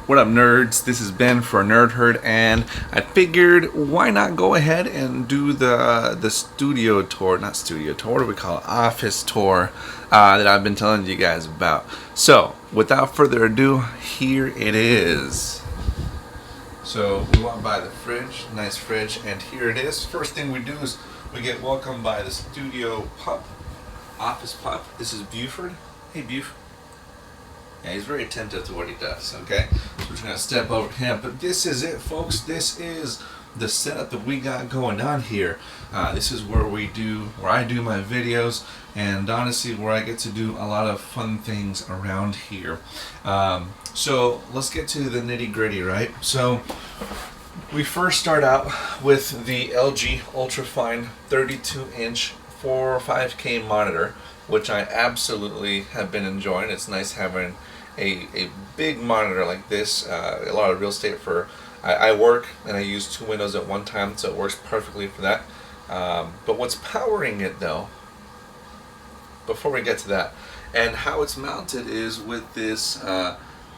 What up, nerds? This is Ben for aNerdHeard, and I figured why not go ahead and do the studio tour, not studio tour, what do we call it? Office tour that I've been telling you guys about. So, without further ado, here it is. So, we walk by the fridge, nice fridge, and here it is. First thing we do is we get welcomed by the studio pup, office pup. This is Buford. Hey, Buf. Yeah, he's very attentive to what he does, okay? So we're just going to step over to him. But this is it, folks. This is the setup that we got going on here. This is where I do my videos, and honestly, where I get to do a lot of fun things around here. So let's get to the nitty gritty, right? So we first start out with the LG Ultrafine 32-inch 405K monitor, which I absolutely have been enjoying. It's nice having a big monitor like this, a lot of real estate for, I work and I use two windows at one time, so it works perfectly for that. But what's powering it though, before we get to that, and how it's mounted is with this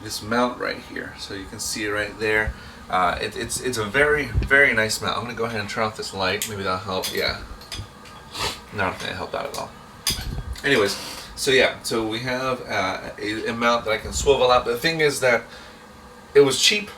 this mount right here. So you can see it right there. It's a very, very nice mount. I'm going to go ahead and turn off this light, maybe that'll help. Yeah, not going to help out at all. Anyways, so yeah, so we have a mount that I can swivel out. But the thing is that it was cheap,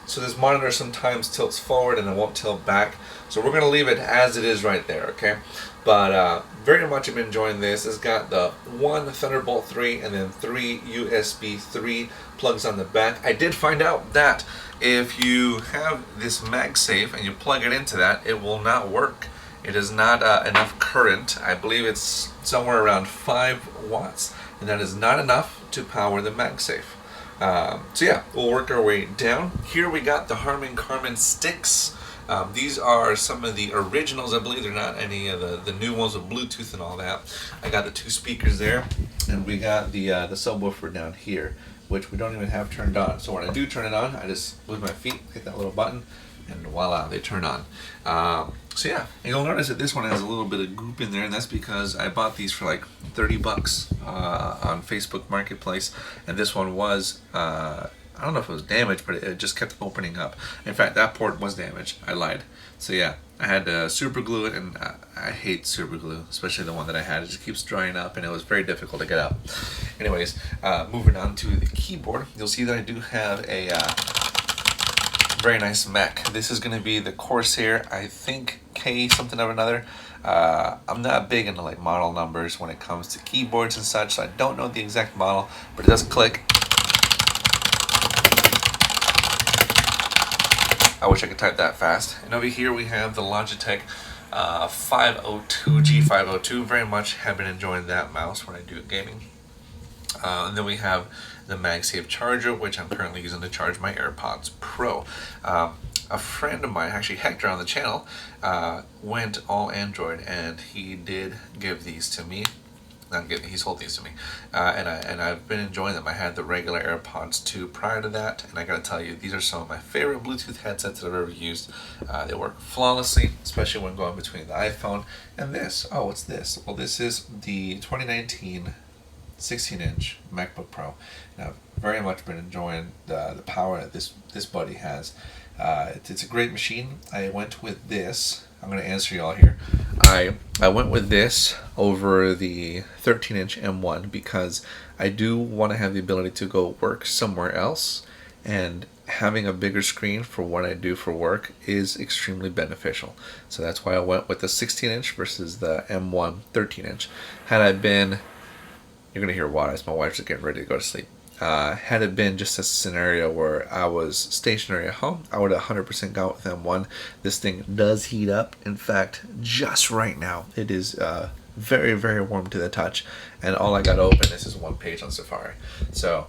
so this monitor sometimes tilts forward and it won't tilt back. So we're going to leave it as it is right there, okay? But very much I've been enjoying this. It's got the one Thunderbolt 3 and then 3 USB 3 plugs on the back. I did find out that if you have this Magsafe and you plug it into that, it will not work. It is not enough current. I believe it's somewhere around 5 watts, and that is not enough to power the Magsafe. So yeah, we'll work our way down. Here we got the Harman Kardon sticks. These are some of the originals. I believe they're not any of the new ones with Bluetooth and all that. I got the 2 speakers there, and we got the subwoofer down here, which we don't even have turned on. So when I do turn it on, I just with my feet hit that little button, and voila, they turn on. So yeah, and you'll notice that this one has a little bit of goop in there, and that's because I bought these for like 30 bucks on Facebook Marketplace, and this one was, I don't know if it was damaged, but it just kept opening up. In fact, that port was damaged. I lied. So yeah, I had to super glue it, and I hate super glue, especially the one that I had. It just keeps drying up, and it was very difficult to get out. Anyways, moving on to the keyboard, you'll see that I do have a very nice Mac. This is going to be the Corsair, I think K something or another. I'm not big into like model numbers when it comes to keyboards and such, so I don't know the exact model, but it does click. I wish I could type that fast. And over here we have the Logitech 502 G502. Very much have been enjoying that mouse when I do gaming. And then we have the Magsafe charger, which I'm currently using to charge my AirPods Pro. A friend of mine, actually Hector on the channel, went all Android, and he did give these to me. He sold these to me, and I've been enjoying them. I had the regular AirPods 2 prior to that, and I gotta tell you, these are some of my favorite Bluetooth headsets that I've ever used. They work flawlessly, especially when going between the iPhone and this. Oh, what's this? Well, this is the 2019 16-inch MacBook Pro, and I've very much been enjoying the power that this buddy has. It's a great machine. I went with this. I'm going to answer y'all here. I went with this over the 13-inch M1 because I do want to have the ability to go work somewhere else, and having a bigger screen for what I do for work is extremely beneficial. So that's why I went with the 16-inch versus the M1 13-inch. Had I been, you're going to hear water as my wife's just getting ready to go to sleep. Had it been just a scenario where I was stationary at home, I would have 100% gone with M1. This thing does heat up. In fact, just right now, it is very, very warm to the touch. And all I got open, this is one page on Safari. So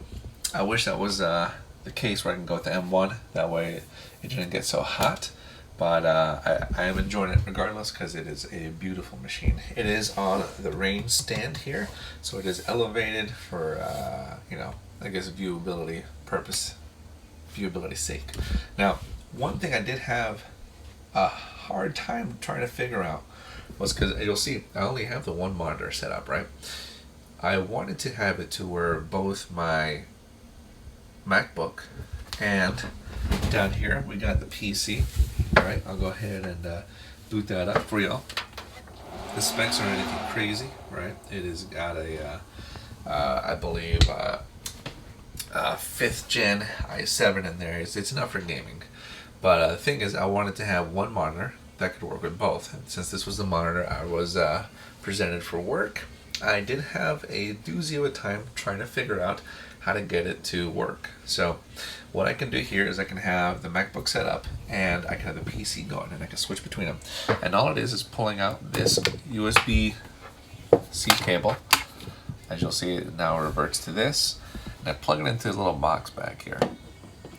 I wish that was the case where I can go with the M1. That way it didn't get so hot. But I am enjoying it regardless because it is a beautiful machine. It is on the rain stand here, so it is elevated for, I guess viewability sake. Now, one thing I did have a hard time trying to figure out was because you'll see I only have the one monitor set up, right? I wanted to have it to where both my MacBook And down here we got the PC. All right, I'll go ahead and boot that up for y'all. The specs aren't anything crazy, right? It has got a, I believe, 5th gen i7 in there. It's enough for gaming. But the thing is, I wanted to have one monitor that could work with both. And since this was the monitor I was presented for work, I did have a doozy of a time trying to figure out how to get it to work. So what I can do here is I can have the MacBook set up and I can have the PC going and I can switch between them. And all it is pulling out this USB-C cable. As you'll see, it now reverts to this. And I plug it into this little box back here.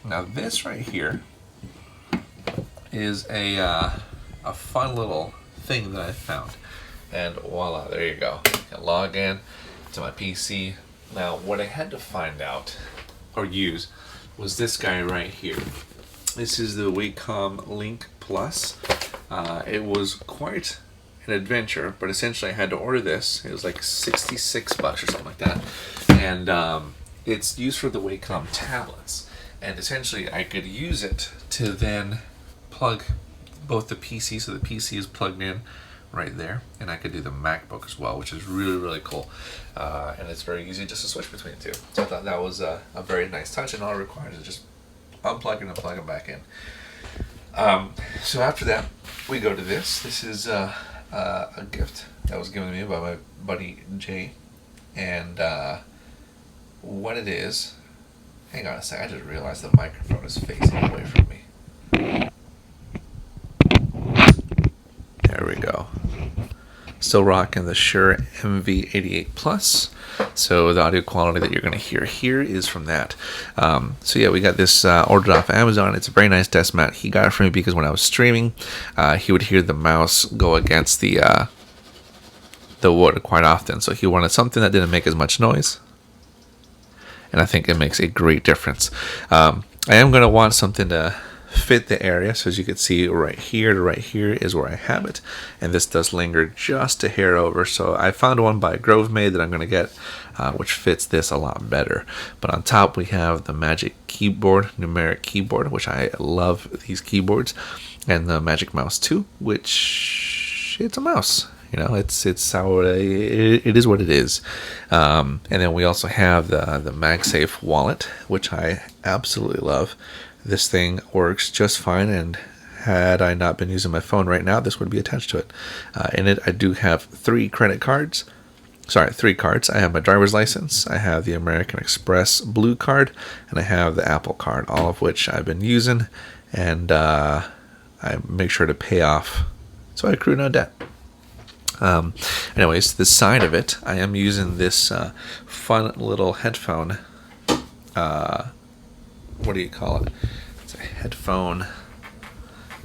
Now this right here is a fun little thing that I found. And voila, there you go. I can log in to my PC. Now, what I had to find out or use was this guy right here. This is the Wacom Link Plus. It was quite an adventure, but essentially I had to order this. It was like $66 or something like that. And it's used for the Wacom tablets. And essentially I could use it to then plug both the PC, so the PC is plugged in right there, and I could do the MacBook as well, which is really, really cool. And it's very easy just to switch between the two. So I thought that was a very nice touch, and all it requires is just unplug and plug them back in. So after that, we go to this. This is a gift that was given to me by my buddy Jay. And what it is, hang on a sec, I just realized the microphone is facing away from me. There we go. Still rocking the Shure MV88 Plus. So the audio quality that you're going to hear here is from that. So yeah, we got this ordered off Amazon. It's a very nice desk mat. He got it for me because when I was streaming, he would hear the mouse go against the wood quite often. So he wanted something that didn't make as much noise. And I think it makes a great difference. I am going to want something to fit the area, so as you can see right here to right here is where I have it, and this does linger just a hair over. So I found one by GroveMade that I'm going to get, which fits this a lot better. But on top we have the Magic Keyboard, numeric keyboard, which I love these keyboards, and the Magic Mouse 2, which it's a mouse. You know, it's how it is what it is. And then we also have the Magsafe Wallet, which I absolutely love. This thing works just fine, and had I not been using my phone right now, this would be attached to it. In it, I do have 3 cards. I have my driver's license, I have the American Express Blue card, and I have the Apple card, all of which I've been using, and I make sure to pay off so I accrue no debt. Anyways, the side of it, I am using this fun little headphone. What do you call it? It's a headphone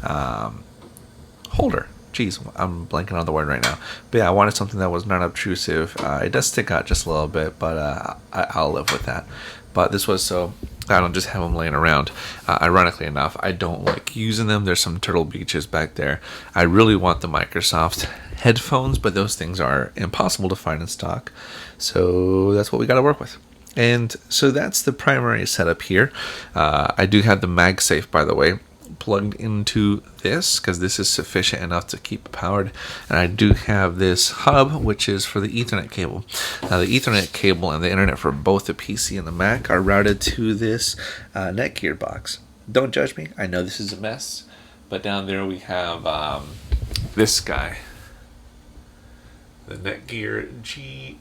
holder. Jeez, I'm blanking on the word right now. But yeah, I wanted something that was not obtrusive. It does stick out just a little bit, but I'll live with that. But this was so I don't just have them laying around. Ironically enough, I don't like using them. There's some Turtle Beaches back there. I really want the Microsoft headphones, but those things are impossible to find in stock. So that's what we got to work with. And so that's the primary setup here. I do have the MagSafe, by the way, plugged into this because this is sufficient enough to keep it powered. And I do have this hub, which is for the Ethernet cable. Now, the Ethernet cable and the internet for both the PC and the Mac are routed to this Netgear box. Don't judge me. I know this is a mess. But down there we have this guy. The Netgear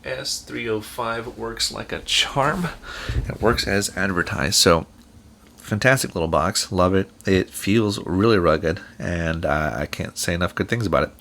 GS305 works like a charm. It works as advertised. So, fantastic little box. Love it. It feels really rugged, and I can't say enough good things about it.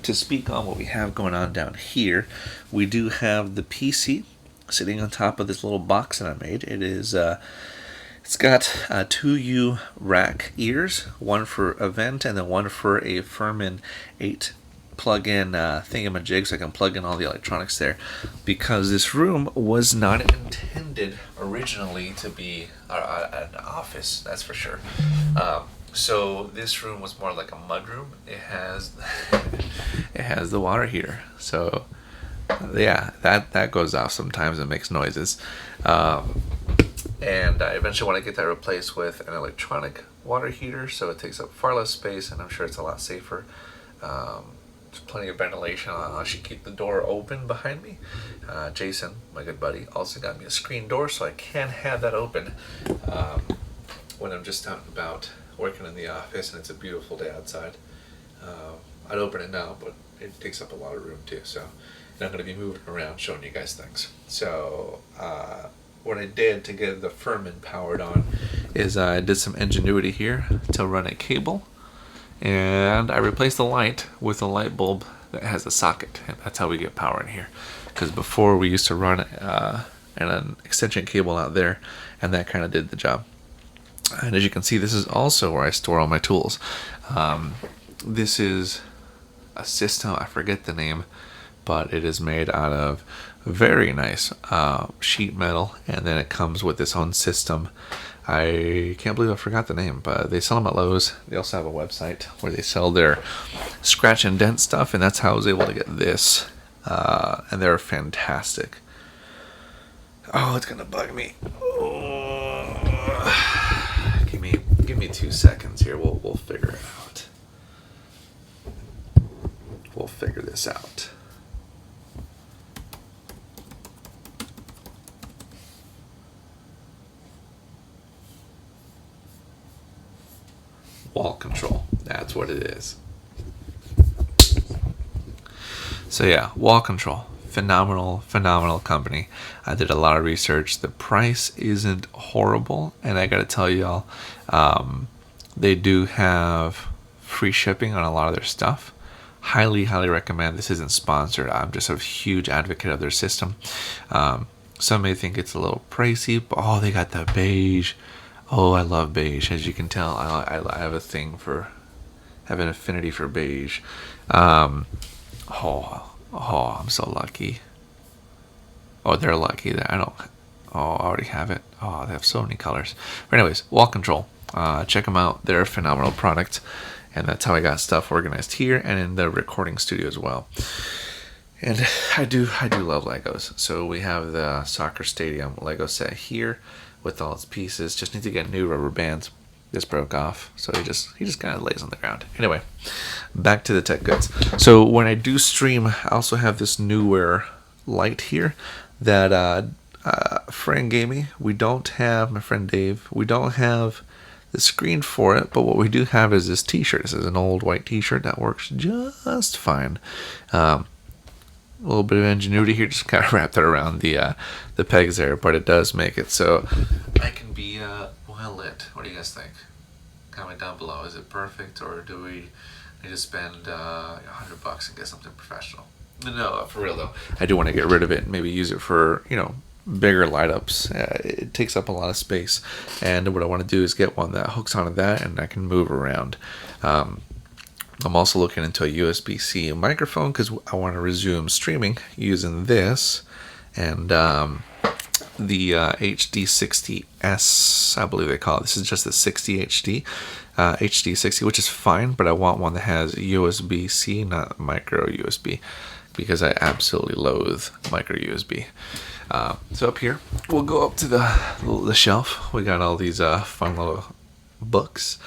To speak on what we have going on down here, we do have the PC sitting on top of this little box that I made. It is it's got 2 U rack ears, one for a vent and then one for a Furman 8 plug-in thingamajig, so I can plug in all the electronics there, because this room was not intended originally to be an office, that's for sure. So this room was more like a mud room. It has the water heater, so yeah, that goes off sometimes and makes noises. And I eventually want to get that replaced with an electronic water heater, so it takes up far less space, and I'm sure it's a lot safer. There's plenty of ventilation. I'll actually keep the door open behind me. Jason, my good buddy, also got me a screen door, so I can have that open when I'm just out and about working in the office and it's a beautiful day outside. I'd open it now, but it takes up a lot of room too, so I'm going to be moving around showing you guys things. So what I did to get the Furman powered on is I did some ingenuity here to run a cable, and I replaced the light with a light bulb that has a socket, and that's how we get power in here. Because before we used to run an extension cable out there, and that kind of did the job. And as you can see, this is also where I store all my tools. This is a system, I forget the name, but it is made out of very nice sheet metal, and then it comes with its own system. I can't believe I forgot the name, but they sell them at Lowe's. They also have a website where they sell their scratch and dent stuff, and that's how I was able to get this. And they're fantastic. Oh, it's gonna bug me. Oh. Give me 2 seconds here. We'll figure it out. We'll figure this out. Wall control. That's what it is. So yeah, Wall Control. Phenomenal company. I did a lot of research. The price isn't horrible, and I gotta tell y'all, they do have free shipping on a lot of their stuff. Highly recommend. This isn't sponsored. I'm just a huge advocate of their system. Some may think it's a little pricey, but oh, they got the beige. Oh, I love beige. As you can tell, I have a thing for, have an affinity for beige. Oh, I'm so lucky. Oh, they're lucky that I don't. Oh, I already have it. Oh, they have so many colors. But anyways, Wall Control. Check them out. They're a phenomenal product, and that's how I got stuff organized here and in the recording studio as well. And I do love Legos. So we have the soccer stadium Lego set here with all its pieces. Just need to get new rubber bands. This broke off, so he just kind of lays on the ground. Anyway, back to the tech goods. So when I do stream, I also have this newer light here that a friend gave me. We don't have, my friend Dave, we don't have the screen for it, but what we do have is this t-shirt. This is an old white t-shirt that works just fine. A little bit of ingenuity here, just kind of wrap that around the pegs there, but it does make it so I can be well lit. What do you guys think? Comment down below. Is it perfect, or do we need to spend $100 and get something professional? No, for real though. I do want to get rid of it and maybe use it for, bigger light ups. It takes up a lot of space, and what I want to do is get one that hooks onto that and I can move around. I'm also looking into a USB-C microphone because I want to resume streaming using this and the HD60S, I believe they call it. This is just the 60 HD60, which is fine, but I want one that has USB-C, not micro USB, because I absolutely loathe micro USB. So up here, we'll go up to the shelf. We got all these fun little books.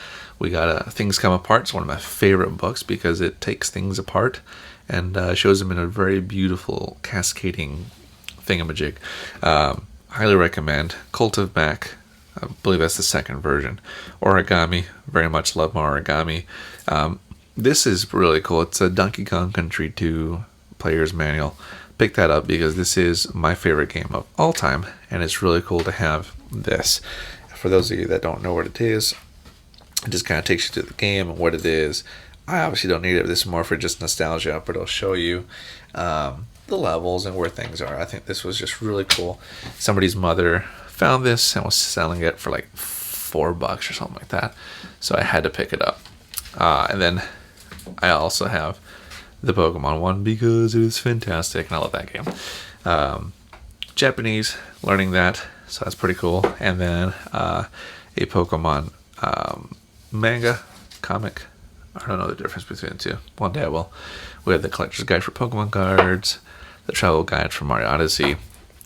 We got Things Come Apart. It's one of my favorite books because it takes things apart and shows them in a very beautiful cascading thingamajig. Highly recommend. Cult of Mac, I believe that's the second version. Origami, very much love my origami. This is really cool. It's a Donkey Kong Country 2 player's manual. Pick that up because this is my favorite game of all time, and it's really cool to have this. For those of you that don't know what it is, it just kind of takes you to the game and what it is. I obviously don't need it. This is more for just nostalgia, but it'll show you the levels and where things are. I think this was just really cool. Somebody's mother found this and was selling it for like $4 or something like that, so I had to pick it up. And then I also have the Pokemon one because it is fantastic and I love that game. Japanese, learning that, so that's pretty cool. And then a Pokemon manga, comic. I don't know the difference between the two. One day I will. We have the Collector's Guide for Pokemon cards, the Travel Guide for Mario Odyssey,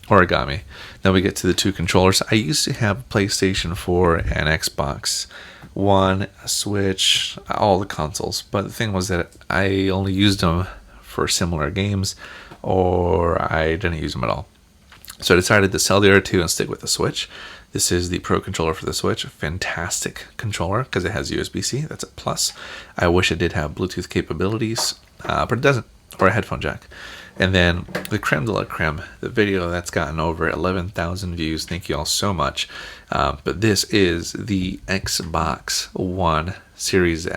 origami. Then we get to the two controllers. I used to have a PlayStation 4 and Xbox One, a Switch, all the consoles. But the thing was that I only used them for similar games, or I didn't use them at all. So I decided to sell the other two and stick with the Switch. This is the Pro controller for the Switch. Fantastic controller because it has USB-C. That's a plus. I wish it did have Bluetooth capabilities, but it doesn't, or a headphone jack. And then the creme de la creme, the video that's gotten over 11,000 views. Thank you all so much. But this is the Xbox Series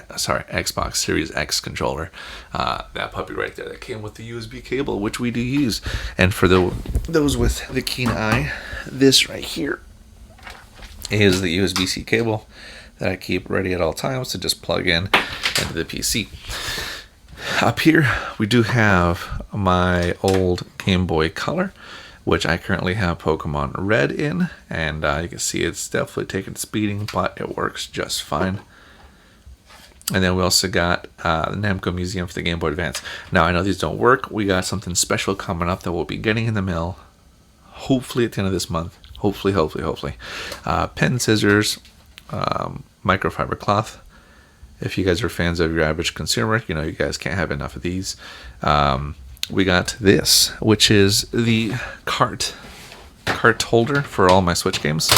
X controller. That puppy right there that came with the USB cable, which we do use. And for those with the keen eye, this right here is the USB-C cable that I keep ready at all times to just plug in into the PC. Up here, we do have my old Game Boy Color, which I currently have Pokemon Red in, and you can see it's definitely taken speeding, but it works just fine. And then we also got the Namco Museum for the Game Boy Advance. Now, I know these don't work. We got something special coming up that we'll be getting in the mail, hopefully at the end of this month. Hopefully. Pen, scissors, microfiber cloth. If you guys are fans of your average consumer, you know you guys can't have enough of these. We got this, which is the cart holder for all my Switch games.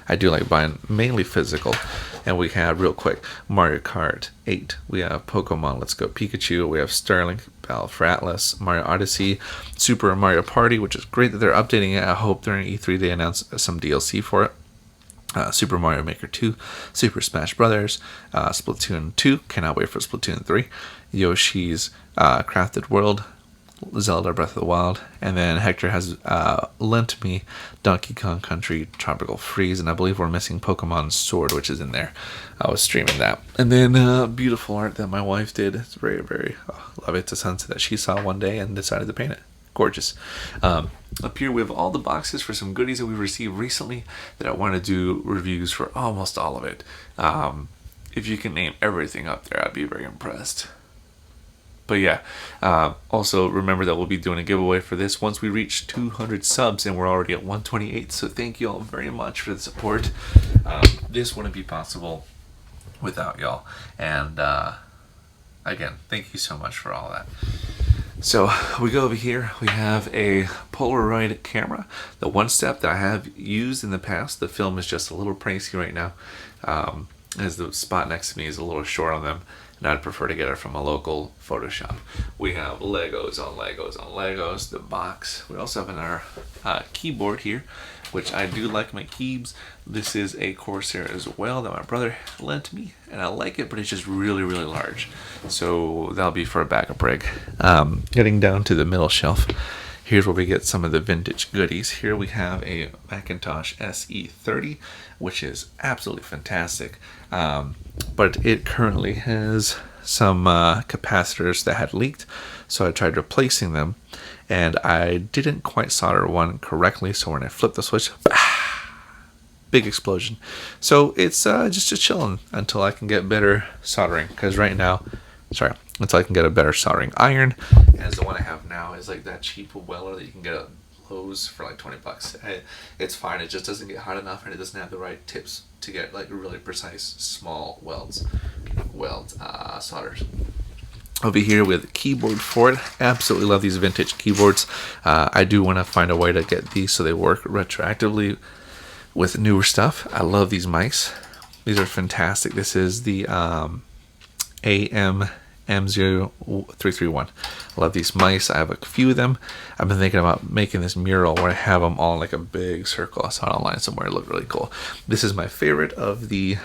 I do like buying mainly physical. And we have, real quick, Mario Kart 8. We have Pokemon Let's Go Pikachu. We have Starlink, Battle for Atlas, Mario Odyssey, Super Mario Party, which is great that they're updating it. I hope during E3 they announce some DLC for it. Super Mario Maker 2, Super Smash Brothers, Splatoon 2, cannot wait for Splatoon 3, Yoshi's Crafted World, Zelda Breath of the Wild, and then Hector has lent me Donkey Kong Country Tropical Freeze, and I believe we're missing Pokemon Sword, which is in there. I was streaming that. And then beautiful art that my wife did. It's very, very, love it. It's a sunset that she saw one day and decided to paint it. Gorgeous. Up here we have all the boxes for some goodies that we received recently that I want to do reviews for almost all of it. If you can name everything up there, I'd be very impressed. But yeah, also remember that we'll be doing a giveaway for this once we reach 200 subs, and we're already at 128, so thank you all very much for the support. This wouldn't be possible without y'all, and again, thank you so much for all that. So we go over here, we have a Polaroid camera, the one step that I have used in the past. The film is just a little pricey right now, as the spot next to me is a little short on them, and I'd prefer to get it from a local photo shop. We have Legos on Legos on Legos, the box. We also have our keyboard here, which I do like my keys. This is a Corsair as well that my brother lent me, and I like it, but it's just really, really large. So that'll be for a backup rig. Getting down to the middle shelf, here's where we get some of the vintage goodies. Here we have a Macintosh Se30, which is absolutely fantastic. But it currently has some capacitors that had leaked, so I tried replacing them, and I didn't quite solder one correctly, so when I flipped the switch, big explosion. So it's just chilling until I can get better soldering, because right now, until I can get a better soldering iron, as the one I have now is like that cheap welder that you can get at Lowe's for like $20. It's fine, it just doesn't get hot enough, and it doesn't have the right tips to get like really precise small solders. Over here with keyboard for it. Absolutely love these vintage keyboards. I do want to find a way to get these so they work retroactively with newer stuff. I love these mics. These are fantastic. This is the AM M0331. I love these mice. I have a few of them. I've been thinking about making this mural where I have them all in like a big circle. I saw it online somewhere. It looked really cool. This is my favorite of the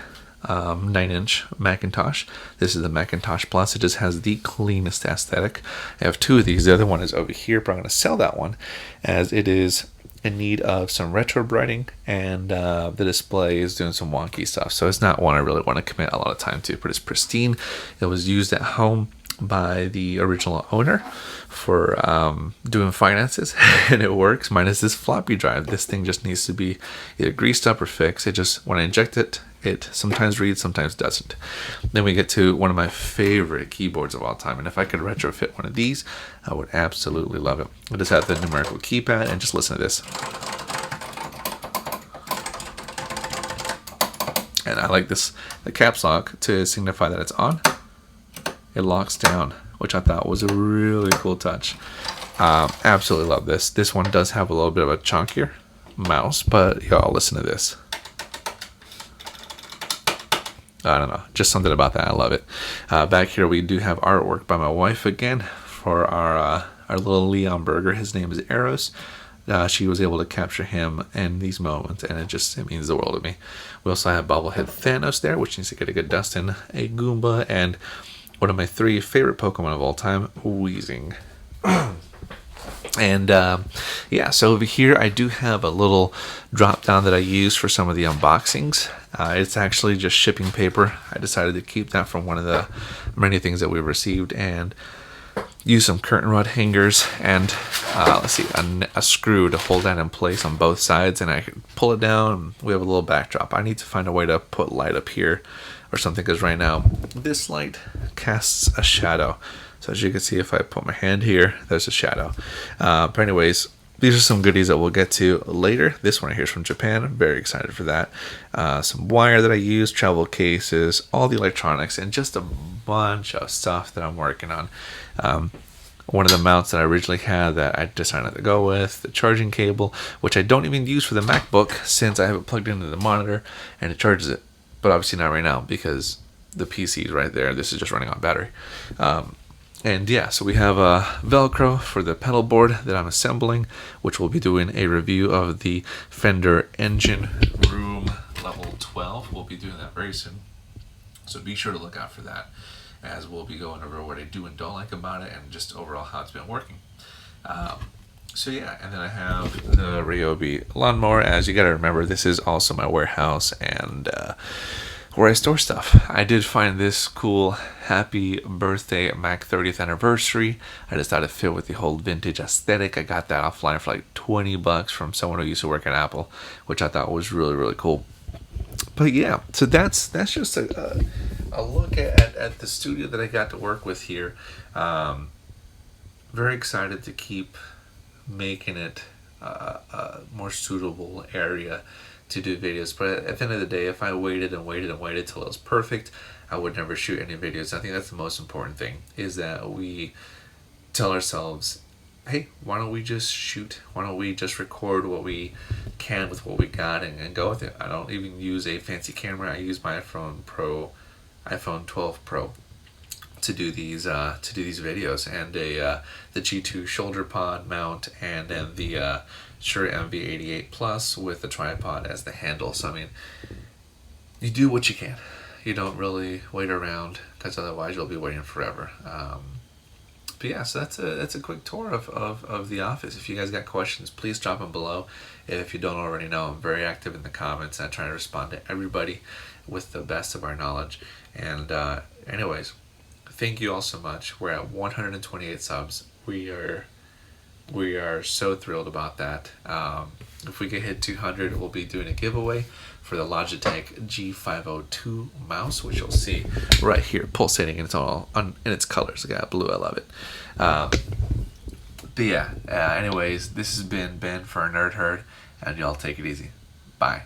9-inch Macintosh. This is the Macintosh Plus. It just has the cleanest aesthetic. I have two of these. The other one is over here, but I'm going to sell that one as it is in need of some retro brighting, and the display is doing some wonky stuff. So it's not one I really want to commit a lot of time to, but it's pristine. It was used at home by the original owner for doing finances, and it works, minus this floppy drive. This thing just needs to be either greased up or fixed. It just, when I inject it, It sometimes reads, sometimes doesn't. Then we get to one of my favorite keyboards of all time, and if I could retrofit one of these, I would absolutely love it. I just have the numerical keypad, and just listen to this. And I like this, the caps lock, to signify that it's on. It locks down, which I thought was a really cool touch. Absolutely love this. This one does have a little bit of a chunkier mouse, but y'all, listen to this. I don't know, just something about that. I love it. Back here we do have artwork by my wife again for our little Leon Burger. His name is Eros. She was able to capture him in these moments, and it means the world to me. We also have bobblehead Thanos there, which needs to get a good dust in, a Goomba, and one of my 3 favorite Pokemon of all time, Weezing. And yeah, so over here I do have a little drop down that I use for some of the unboxings. It's actually just shipping paper. I decided to keep that from one of the many things that we received, and use some curtain rod hangers and let's see, a screw to hold that in place on both sides, and I can pull it down and we have a little backdrop. I need to find a way to put light up here or something, because right now this light casts a shadow. So as you can see, if I put my hand here, there's a shadow. But anyways, these are some goodies that we'll get to later. This one right here is from Japan. I'm very excited for that. Some wire that I use, travel cases, all the electronics, and just a bunch of stuff that I'm working on. One of the mounts that I originally had that I decided to go with, the charging cable, which I don't even use for the MacBook since I have it plugged into the monitor and it charges it. But obviously not right now because the PC is right there. This is just running on battery. And yeah, so we have a Velcro for the pedal board that I'm assembling, which we'll be doing a review of the Fender Engine Room Level 12. We'll be doing that very soon. So be sure to look out for that, as we'll be going over what I do and don't like about it, and just overall how it's been working. So yeah, and then I have the Ryobi lawnmower. As you gotta remember, this is also my warehouse and where I store stuff. I did find this cool happy birthday Mac 30th anniversary. I just thought it fit with the whole vintage aesthetic. I got that offline for like $20 from someone who used to work at Apple, which I thought was really, really cool. But yeah, so that's just a look at the studio that I got to work with here. Very excited to keep making it a more suitable area to do videos. But at the end of the day, if I waited and waited and waited till it was perfect, I would never shoot any videos. I think that's the most important thing, is that we tell ourselves, hey, why don't we just shoot? Why don't we just record what we can with what we got and go with it? I don't even use a fancy camera. I use my iPhone 12 Pro to do these videos, and the G2 shoulder pod mount, and then the Shure MV88 Plus with the tripod as the handle. So I mean, you do what you can. You don't really wait around, because otherwise you'll be waiting forever. But yeah, so that's a quick tour of the office. If you guys got questions, please drop them below. If you don't already know, I'm very active in the comments. I try to respond to everybody with the best of our knowledge. And anyways, thank you all so much. We're at 128 subs. We are so thrilled about that. If we can hit 200, we'll be doing a giveaway for the Logitech G502 mouse, which you'll see right here, pulsating, and it's all in its colors. I got blue, I love it. But yeah, anyways, this has been Ben for aNerdHeard, and y'all take it easy. Bye.